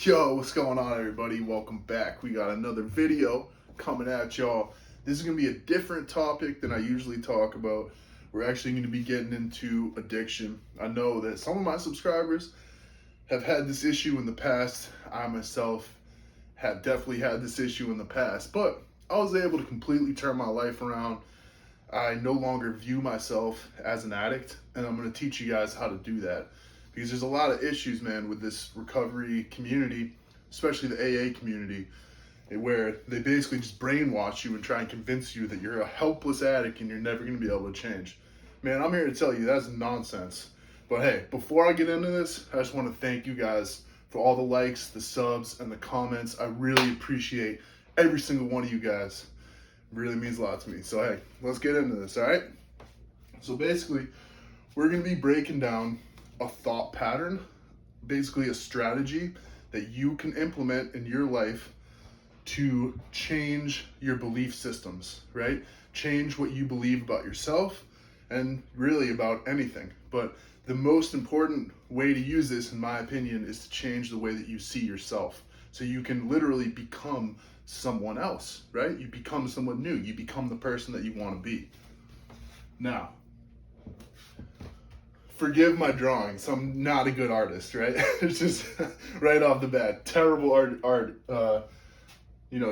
Yo, what's going on, everybody? Welcome back. We got another video coming at y'all. This is going to be a different topic than I usually talk about. We're actually going to be getting into addiction. I know that some of my subscribers have had this issue in the past. I myself have definitely had this issue in the past, but I was able to completely turn my life around. I no longer view myself as an addict, and I'm going to teach you guys how to do that. Because there's a lot of issues, man, with this recovery community, especially the AA community, where they basically just brainwash you and try and convince you that you're a helpless addict and you're never going to be able to change. Man, I'm here to tell you that's nonsense. But hey, before I get into this, I just want to thank you guys for all the likes, the subs, and the comments. I really appreciate every single one of you guys. It really means a lot to me. So hey, let's get into this, all right? So basically, we're going to be breaking down a thought pattern, basically a strategy that you can implement in your life to change your belief systems, right? Change what you believe about yourself and really about anything. But the most important way to use this, in my opinion, is to change the way that you see yourself. So you can literally become someone else, right? You become someone new. You become the person that you want to be. Now, forgive my drawings. I'm not a good artist, right? It's just right off the bat, terrible art,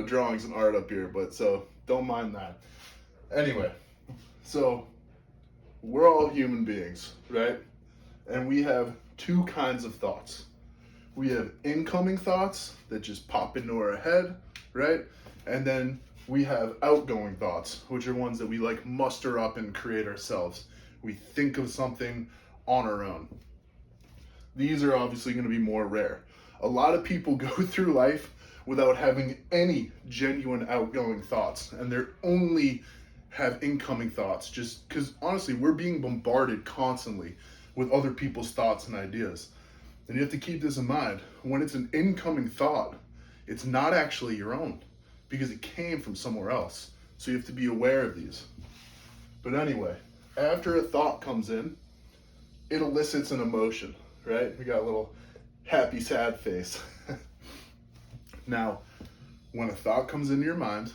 drawings and art up here. But so don't mind that. Anyway, so we're all human beings, right? And we have two kinds of thoughts. We have incoming thoughts that just pop into our head, right? And then we have outgoing thoughts, which are ones that we like muster up and create ourselves. We think of something on our own. These are obviously going to be more rare. A lot of people go through life without having any genuine outgoing thoughts, and they only have incoming thoughts, just because honestly we're being bombarded constantly with other people's thoughts and ideas. And you have to keep this in mind. When it's an incoming thought, it's not actually your own because it came from somewhere else. So you have to be aware of these. But anyway, after a thought comes in, it elicits an emotion, right? We got a little happy, sad face. Now, when a thought comes into your mind,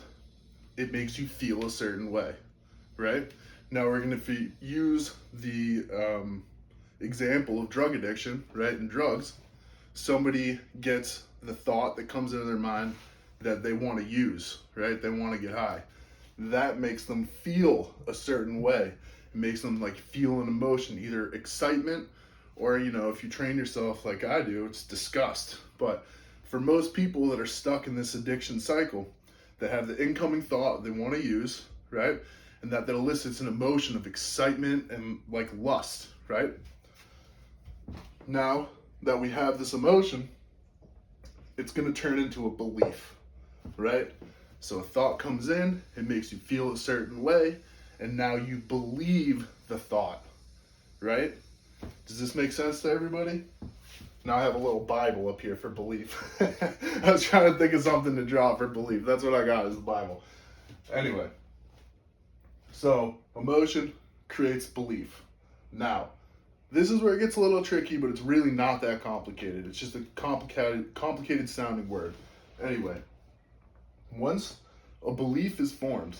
it makes you feel a certain way, right? Now we're going to use the example of drug addiction, right? In drugs, somebody gets the thought that comes into their mind that they want to use, right? They want to get high. That makes them feel a certain way. It makes them like feel an emotion, either excitement or, if you train yourself like I do, it's disgust. But for most people that are stuck in this addiction cycle, that have the incoming thought they want to use, right? And that elicits an emotion of excitement and like lust, right? Now that we have this emotion, it's going to turn into a belief, right? So a thought comes in, it makes you feel a certain way, and now you believe the thought, right? Does this make sense to everybody? Now I have a little Bible up here for belief. I was trying to think of something to draw for belief. That's what I got, is the Bible. Anyway, so emotion creates belief. Now, this is where it gets a little tricky, but it's really not that complicated. It's just a complicated sounding word. Anyway, once a belief is formed,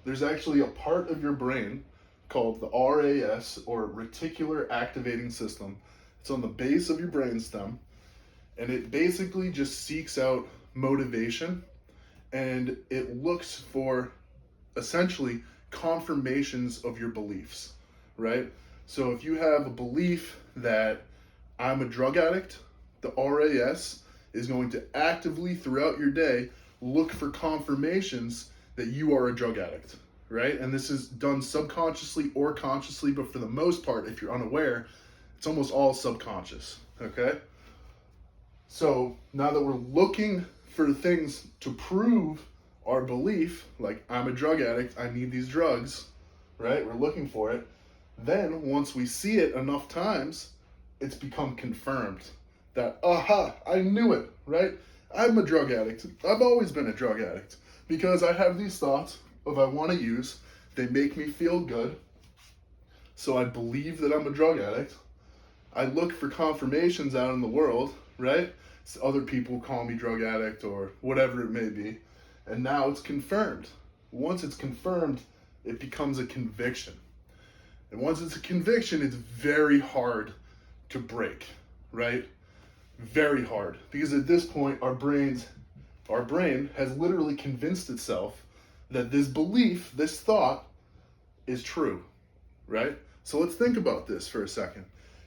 there's actually a part of your brain called the RAS, or reticular activating system. It's on the base of your brainstem, and it basically just seeks out motivation, and it looks for essentially confirmations of your beliefs, right? So if you have a belief that I'm a drug addict, the RAS is going to actively throughout your day look for confirmations that you are a drug addict, right? And this is done subconsciously or consciously, but for the most part, if you're unaware, it's almost all subconscious, okay? So now that we're looking for things to prove our belief, like I'm a drug addict, I need these drugs, right? We're looking for it. Then once we see it enough times, it's become confirmed that, aha, I knew it, right? I'm a drug addict. I've always been a drug addict because I have these thoughts of I want to use. They make me feel good. So I believe that I'm a drug addict. I look for confirmations out in the world, right? Other people call me drug addict or whatever it may be. And now it's confirmed. Once it's confirmed, it becomes a conviction. And once it's a conviction, it's very hard to break, right? Very hard. Because at this point, our brain has literally convinced itself that this belief, this thought, is true, right? So let's think about this for a second.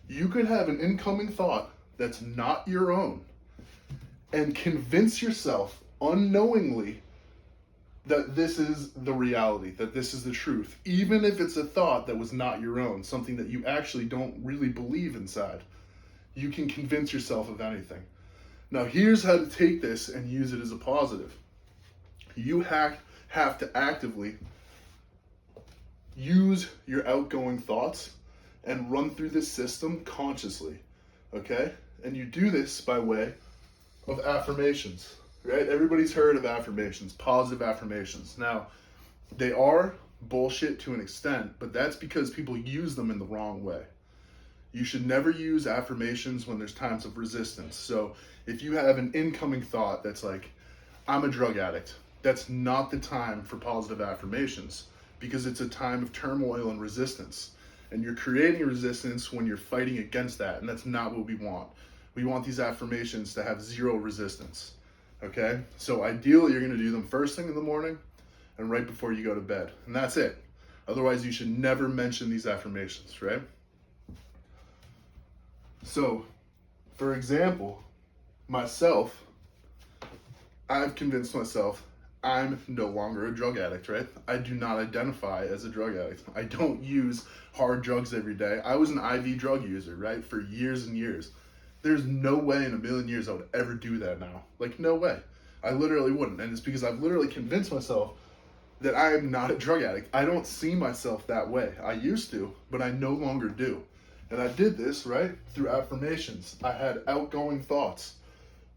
You could have an incoming thought that's not your own and convince yourself unknowingly that this is the reality, that this is the truth, even if it's a thought that was not your own, something that you actually don't really believe inside. You can convince yourself of anything. Now, here's how to take this and use it as a positive. You have to actively use your outgoing thoughts and run through this system consciously, okay? And you do this by way of affirmations, right? Everybody's heard of affirmations, positive affirmations. Now, they are bullshit to an extent, but that's because people use them in the wrong way. You should never use affirmations when there's times of resistance. So if you have an incoming thought that's like, I'm a drug addict, that's not the time for positive affirmations, because it's a time of turmoil and resistance. And you're creating resistance when you're fighting against that, and that's not what we want. We want these affirmations to have zero resistance, okay? So ideally, you're gonna do them first thing in the morning and right before you go to bed, and that's it. Otherwise, you should never mention these affirmations, right? So, for example, myself, I've convinced myself I'm no longer a drug addict, right? I do not identify as a drug addict. I don't use hard drugs every day. I was an IV drug user, right, for years and years. There's no way in a million years I would ever do that now. Like, no way. I literally wouldn't. And it's because I've literally convinced myself that I am not a drug addict. I don't see myself that way. I used to, but I no longer do. And I did this, right, through affirmations. I had outgoing thoughts,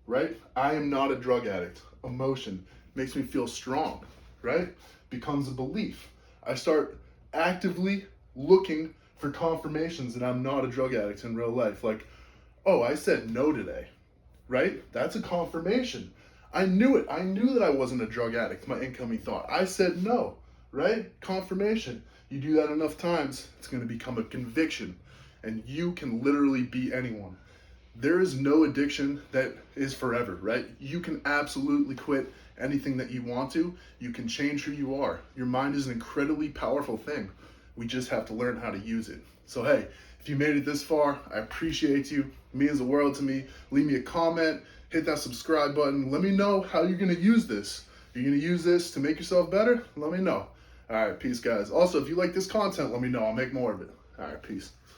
right? I am not a drug addict. Emotion makes me feel strong, right? Becomes a belief. I start actively looking for confirmations that I'm not a drug addict in real life. Like, oh, I said no today, right? That's a confirmation. I knew it. I knew that I wasn't a drug addict, my incoming thought. I said no, right? Confirmation. You do that enough times, it's going to become a conviction. And you can literally be anyone. There is no addiction that is forever, right? You can absolutely quit anything that you want to. You can change who you are. Your mind is an incredibly powerful thing. We just have to learn how to use it. So hey, if you made it this far, I appreciate you. It means the world to me. Leave me a comment, hit that subscribe button. Let me know how you're gonna use this. You're gonna use this to make yourself better? Let me know. All right, peace guys. Also, if you like this content, let me know. I'll make more of it. All right, peace.